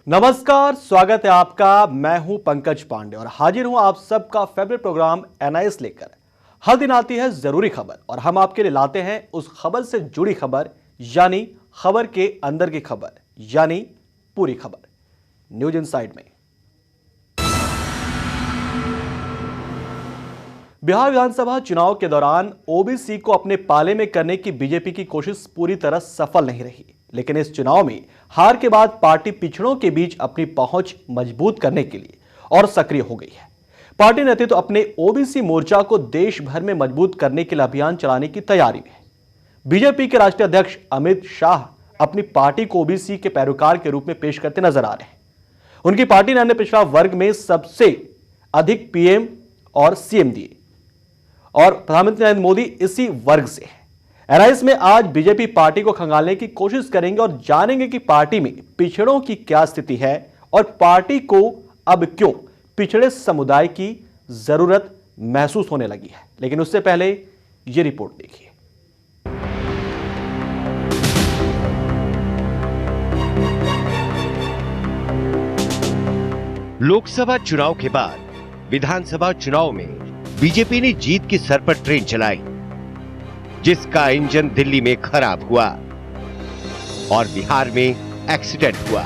नमस्कार, स्वागत है आपका। मैं हूं पंकज पांडे और हाजिर हूं आप सबका फेवरेट प्रोग्राम एनआईएस लेकर। हर दिन आती है जरूरी खबर और हम आपके लिए लाते हैं उस खबर से जुड़ी खबर, यानी खबर के अंदर की खबर, यानी पूरी खबर न्यूज इनसाइड में। बिहार विधानसभा चुनाव के दौरान ओबीसी को अपने पाले में करने की बीजेपी की कोशिश पूरी तरह सफल नहीं रही, लेकिन इस चुनाव में हार के बाद पार्टी पिछड़ों के बीच अपनी पहुंच मजबूत करने के लिए और सक्रिय हो गई है। पार्टी नेतृत्व अपने ओबीसी मोर्चा को देश भर में मजबूत करने के लिए अभियान चलाने की तैयारी में है। बीजेपी के राष्ट्रीय अध्यक्ष अमित शाह अपनी पार्टी को ओबीसी के पैरोकार के रूप में पेश करते नजर आ रहे हैं। उनकी पार्टी ने अन्य पिछड़ा वर्ग में सबसे अधिक पीएम और सीएम दिए और प्रधानमंत्री नरेंद्र मोदी इसी वर्ग से है। एनआईएस में आज बीजेपी पार्टी को खंगालने की कोशिश करेंगे और जानेंगे कि पार्टी में पिछड़ों की क्या स्थिति है और पार्टी को अब क्यों पिछड़े समुदाय की जरूरत महसूस होने लगी है। लेकिन उससे पहले यह रिपोर्ट देखिए। लोकसभा चुनाव के बाद विधानसभा चुनाव में बीजेपी ने जीत की सर पर ट्रेन चलाई, जिसका इंजन दिल्ली में खराब हुआ और बिहार में एक्सीडेंट हुआ।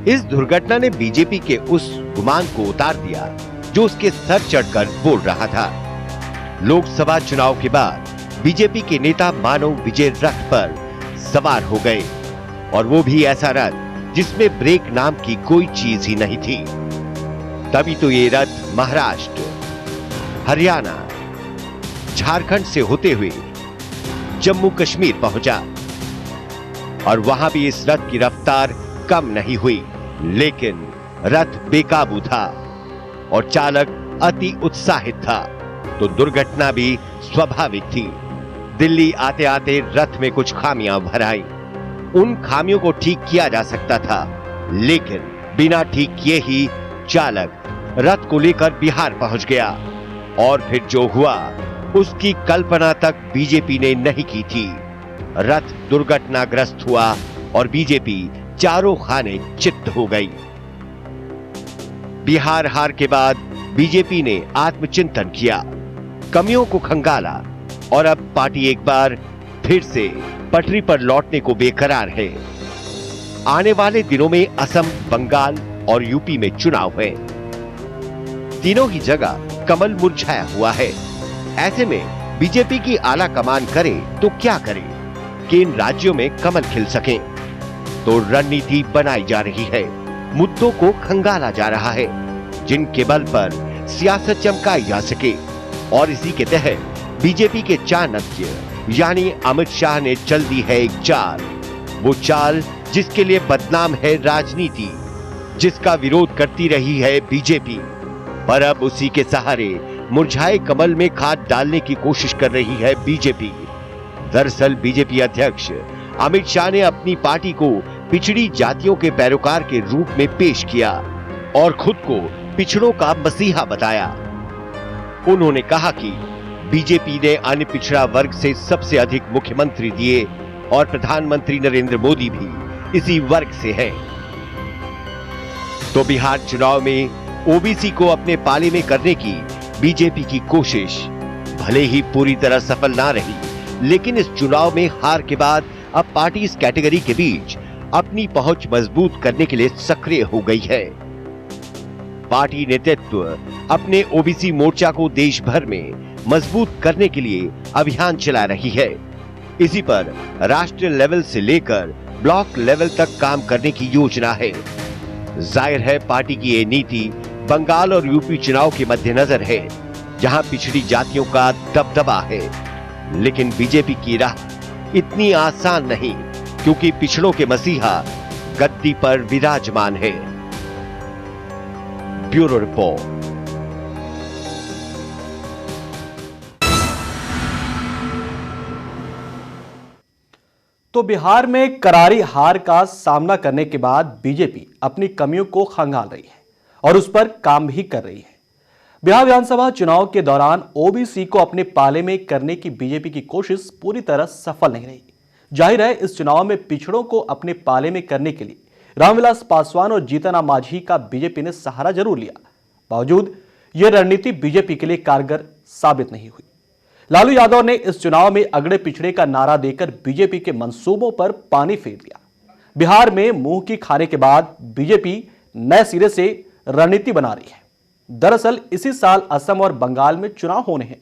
इस दुर्घटना ने बीजेपी के उस गुमान को उतार दिया जो उसके सर चढ़कर बोल रहा था। लोकसभा चुनाव के बाद बीजेपी के नेता मानो विजय रथ पर सवार हो गए, और वो भी ऐसा रथ जिसमें ब्रेक नाम की कोई चीज ही नहीं थी। तभी तो ये रथ महाराष्ट्र, हरियाणा, झारखंड से होते हुए जम्मू कश्मीर पहुंचा और वहां भी इस रथ की रफ्तार कम नहीं हुई, लेकिन रथ बेकाबू था और चालक अति उत्साहित था, तो दुर्घटना भी स्वाभाविक थी। दिल्ली आते आते रथ में कुछ खामियां भर आई। उन खामियों को ठीक किया जा सकता था, लेकिन बिना ठीक किए ही चालक रथ को लेकर बिहार पहुंच गया और फिर जो हुआ उसकी कल्पना तक बीजेपी ने नहीं की थी। रथ दुर्घटनाग्रस्त हुआ और बीजेपी चारों खाने चित्त हो गई। बिहार हार के बाद बीजेपी ने आत्मचिंतन किया, कमियों को खंगाला और अब पार्टी एक बार फिर से पटरी पर लौटने को बेकरार है। आने वाले दिनों में असम, बंगाल और यूपी में चुनाव है। तीनों ही जगह कमल मुरझाया हुआ है। ऐसे में बीजेपी की आला कमान करे तो क्या करे कि इन राज्यों में कमल खिल सके, तो रणनीति बनाई जा रही है, मुद्दों को खंगाला जा रहा है जिनके बल पर सियासत चमकाई जा सके। और इसी के तहत बीजेपी के चाणक्य यानी अमित शाह ने चल दी है एक चाल। वो चाल जिसके लिए बदनाम है राजनीति, जिसका विरोध करती रही है बीजेपी, पर अब उसी के सहारे मुरझाए कमल में खाद डालने की कोशिश कर रही है बीजेपी। दरअसल बीजेपी अध्यक्ष अमित शाह ने अपनी पार्टी को पिछड़ी जातियों के पैरोकार के रूप में पेश किया और खुद को पिछड़ों का मसीहा बताया। उन्होंने कहा कि बीजेपी ने अन्य पिछड़ा वर्ग से सबसे अधिक मुख्यमंत्री दिए और प्रधानमंत्री नरेंद्र मोदी भी इसी वर्ग से हैं। तो बिहार चुनाव में ओबीसी को अपने पाले में करने की बीजेपी की कोशिश भले ही पूरी तरह सफल ना रही, लेकिन इस चुनाव में हार के बाद अब पार्टी इस कैटेगरी के बीच अपनी पहुंच मजबूत करने के लिए सक्रिय हो गई है। पार्टी नेतृत्व अपने ओबीसी मोर्चा को देश भर में मजबूत करने के लिए अभियान चला रही है। इसी पर राष्ट्रीय लेवल से लेकर ब्लॉक लेवल तक काम करने की योजना है। जाहिर है पार्टी की ये नीति बंगाल और यूपी चुनाव के मद्देनजर है, जहां पिछड़ी जातियों का दबदबा है। लेकिन बीजेपी की राह इतनी आसान नहीं, क्योंकि पिछड़ों के मसीहा गद्दी पर विराजमान है। Bureau report. तो बिहार में करारी हार का सामना करने के बाद बीजेपी अपनी कमियों को खंगाल रही है और उस पर काम भी कर रही है। बिहार विधानसभा चुनाव के दौरान ओबीसी को अपने पाले में करने की बीजेपी की कोशिश पूरी तरह सफल नहीं रही। जाहिर है इस चुनाव में पिछड़ों को अपने पाले में करने के लिए रामविलास पासवान और जीतन राम मांझी का बीजेपी ने सहारा जरूर लिया, बावजूद यह रणनीति बीजेपी के लिए कारगर साबित नहीं हुई। लालू यादव ने इस चुनाव में अगड़े पिछड़े का नारा देकर बीजेपी के मंसूबों पर पानी फेर दिया। बिहार में मुंह की खाने के बाद बीजेपी नए सिरे से रणनीति बना रही है। दरअसल इसी साल असम और बंगाल में चुनाव होने हैं,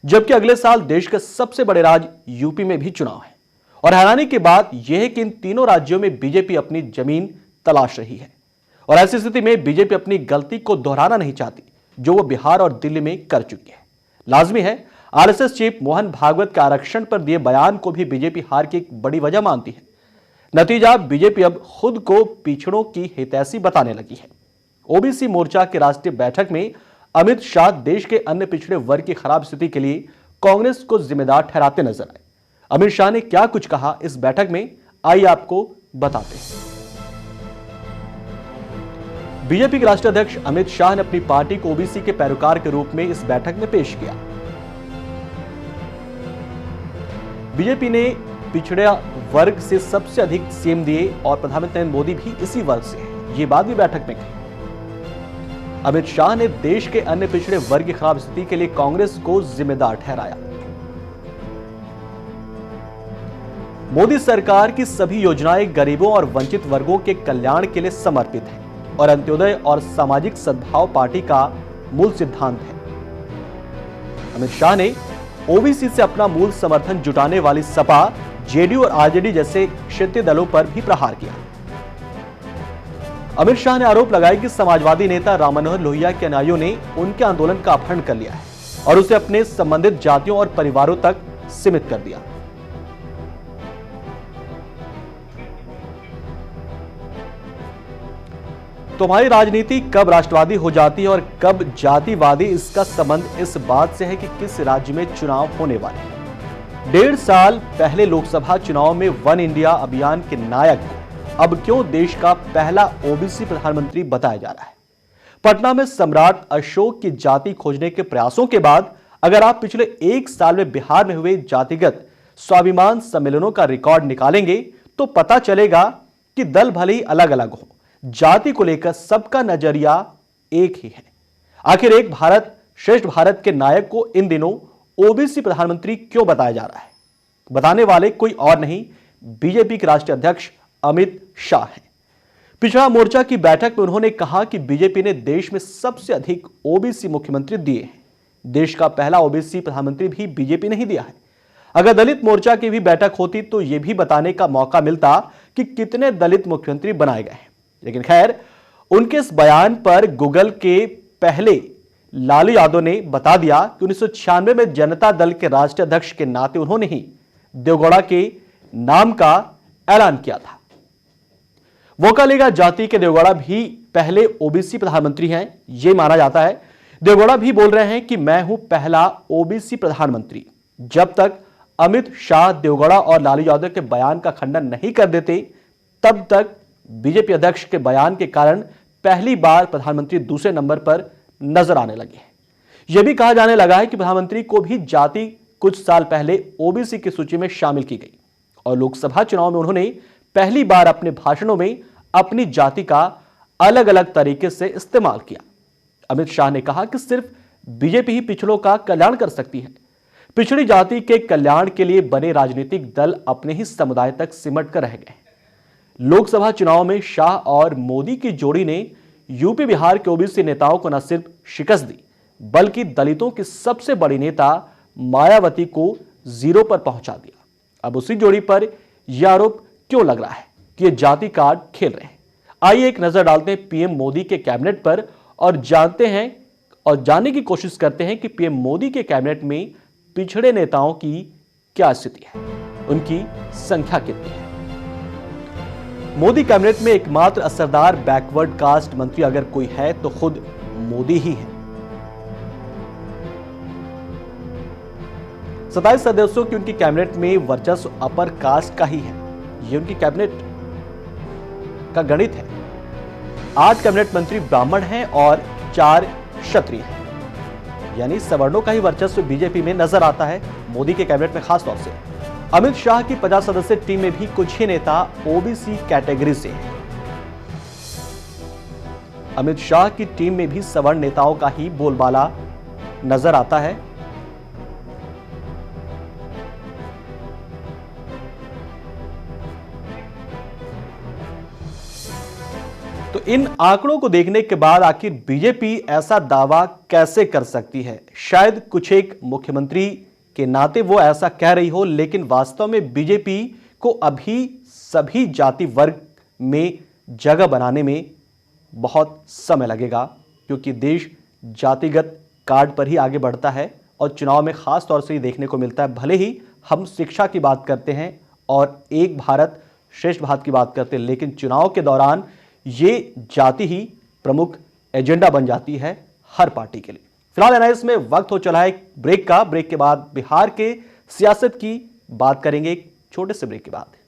जबकि अगले साल देश के सबसे बड़े राज्य यूपी में भी चुनाव है। और हैरानी की बात यह है कि इन तीनों राज्यों में बीजेपी अपनी जमीन तलाश रही है और ऐसी स्थिति में बीजेपी अपनी गलती को दोहराना नहीं चाहती, जो वो बिहार और दिल्ली में कर चुकी है। लाजमी है, आरएसएस चीफ मोहन भागवत के आरक्षण पर दिए बयान को भी बीजेपी हार की एक बड़ी वजह मानती है। नतीजा, बीजेपी अब खुद को पिछड़ों की हितैषी बताने लगी है। ओबीसी मोर्चा की राष्ट्रीय बैठक में अमित शाह देश के अन्य पिछड़े वर्ग की खराब स्थिति के लिए कांग्रेस को जिम्मेदार ठहराते नजर आए। अमित शाह ने क्या कुछ कहा इस बैठक में, आइए आपको बताते हैं। बीजेपी के राष्ट्रीय अध्यक्ष अमित शाह ने अपनी पार्टी को ओबीसी के पैरोकार के रूप में इस बैठक में पेश किया। बीजेपी ने पिछड़ा वर्ग से सबसे अधिक सीएम दिए और प्रधानमंत्री नरेंद्र मोदी भी इसी वर्ग से हैं, ये बात भी बैठक में कही। अमित शाह ने देश के अन्य पिछड़े वर्ग की खराब स्थिति के लिए कांग्रेस को जिम्मेदार ठहराया। मोदी सरकार की सभी योजनाएं गरीबों और वंचित वर्गों के कल्याण के लिए समर्पित हैं और अंत्योदय और सामाजिक सद्भाव पार्टी का मूल सिद्धांत है। अमित शाह ने ओबीसी से अपना मूल समर्थन जुटाने वाली सपा, जेडीयू और आरजेडी जैसे क्षेत्रीय दलों पर भी प्रहार किया। अमित शाह ने आरोप लगाया कि समाजवादी नेता राम मनोहर लोहिया के अनुयायियों ने उनके आंदोलन का अपहरण कर लिया है और उसे अपने संबंधित जातियों और परिवारों तक सीमित कर दिया। तुम्हारी राजनीति कब राष्ट्रवादी हो जाती है और कब जातिवादी, इसका संबंध इस बात से है कि किस राज्य में चुनाव होने वाले हैं। 1.5 साल पहले लोकसभा चुनाव में वन इंडिया अभियान के नायक को अब क्यों देश का पहला ओबीसी प्रधानमंत्री बताया जा रहा है। पटना में सम्राट अशोक की जाति खोजने के प्रयासों के बाद अगर आप पिछले 1 साल में बिहार में हुए जातिगत स्वाभिमान सम्मेलनों का रिकॉर्ड निकालेंगे तो पता चलेगा कि दल भले ही अलग अलग हो, जाति को लेकर सबका नजरिया एक ही है। आखिर एक भारत श्रेष्ठ भारत के नायक को इन दिनों ओबीसी प्रधानमंत्री क्यों बताया जा रहा है? बताने वाले कोई और नहीं, बीजेपी के राष्ट्रीय अध्यक्ष अमित शाह हैं। पिछड़ा मोर्चा की बैठक में उन्होंने कहा कि बीजेपी ने देश में सबसे अधिक ओबीसी मुख्यमंत्री दिए हैं। देश का पहला ओबीसी प्रधानमंत्री भी बीजेपी ने ही दिया है। अगर दलित मोर्चा की भी बैठक होती तो यह भी बताने का मौका मिलता कि कितने दलित मुख्यमंत्री बनाए गए हैं। लेकिन खैर, उनके इस बयान पर गूगल के पहले लालू यादव ने बता दिया कि 1996 में जनता दल के राष्ट्रीय अध्यक्ष के नाते उन्होंने ही देवगौड़ा के नाम का ऐलान किया था। वोकालेगा जाति के देवगौड़ा भी पहले ओबीसी प्रधानमंत्री हैं, यह माना जाता है। देवगौड़ा भी बोल रहे हैं कि मैं हूं पहला ओबीसी प्रधानमंत्री। जब तक अमित शाह देवगौड़ा और लालू यादव के बयान का खंडन नहीं कर देते, तब तक बीजेपी अध्यक्ष के बयान के कारण पहली बार प्रधानमंत्री दूसरे नंबर पर नजर आने लगे हैं। यह भी कहा जाने लगा है कि प्रधानमंत्री को भी जाति कुछ साल पहले ओबीसी की सूची में शामिल की गई और लोकसभा चुनाव में उन्होंने पहली बार अपने भाषणों में अपनी जाति का अलग अलग तरीके से इस्तेमाल किया। अमित शाह ने कहा कि सिर्फ बीजेपी ही पिछड़ों का कल्याण कर सकती है। पिछड़ी जाति के कल्याण के लिए बने राजनीतिक दल अपने ही समुदाय तक सिमट कर रह गए। लोकसभा चुनाव में शाह और मोदी की जोड़ी ने यूपी बिहार के ओबीसी नेताओं को न सिर्फ शिकस्त दी, बल्कि दलितों की सबसे बड़ी नेता मायावती को जीरो पर पहुंचा दिया। अब उसी जोड़ी पर यह आरोप क्यों लग रहा है कि ये जाति कार्ड खेल रहे हैं? आइए एक नजर डालते हैं पीएम मोदी के कैबिनेट पर और जानने की कोशिश करते हैं कि पीएम मोदी के कैबिनेट में पिछड़े नेताओं की क्या स्थिति है, उनकी संख्या कितनी है। मोदी कैबिनेट में एकमात्र असरदार बैकवर्ड कास्ट मंत्री अगर कोई है तो खुद मोदी ही है। 27 सदस्यों की उनकी कैबिनेट में वर्चस्व अपर कास्ट का ही है। यह उनकी कैबिनेट का गणित है। 8 कैबिनेट मंत्री ब्राह्मण हैं और 4 क्षत्रिय हैं, यानी सवर्णों का ही वर्चस्व बीजेपी में नजर आता है मोदी के कैबिनेट में। खास तौर से अमित शाह की 50 सदस्यीय टीम में भी कुछ ही नेता ओबीसी कैटेगरी से हैं। अमित शाह की टीम में भी सवर्ण नेताओं का ही बोलबाला नजर आता है। तो इन आंकड़ों को देखने के बाद आखिर बीजेपी ऐसा दावा कैसे कर सकती है? शायद कुछ एक मुख्यमंत्री के नाते वो ऐसा कह रही हो, लेकिन वास्तव में बीजेपी को अभी सभी जाति वर्ग में जगह बनाने में बहुत समय लगेगा, क्योंकि देश जातिगत कार्ड पर ही आगे बढ़ता है और चुनाव में खास तौर से ये देखने को मिलता है। भले ही हम शिक्षा की बात करते हैं और एक भारत श्रेष्ठ भारत की बात करते हैं, लेकिन चुनाव के दौरान ये जाति ही प्रमुख एजेंडा बन जाती है हर पार्टी के लिए। फिलहाल एनालिसिस में वक्त हो चला है एक ब्रेक का। ब्रेक के बाद बिहार के सियासत की बात करेंगे एक छोटे से ब्रेक के बाद।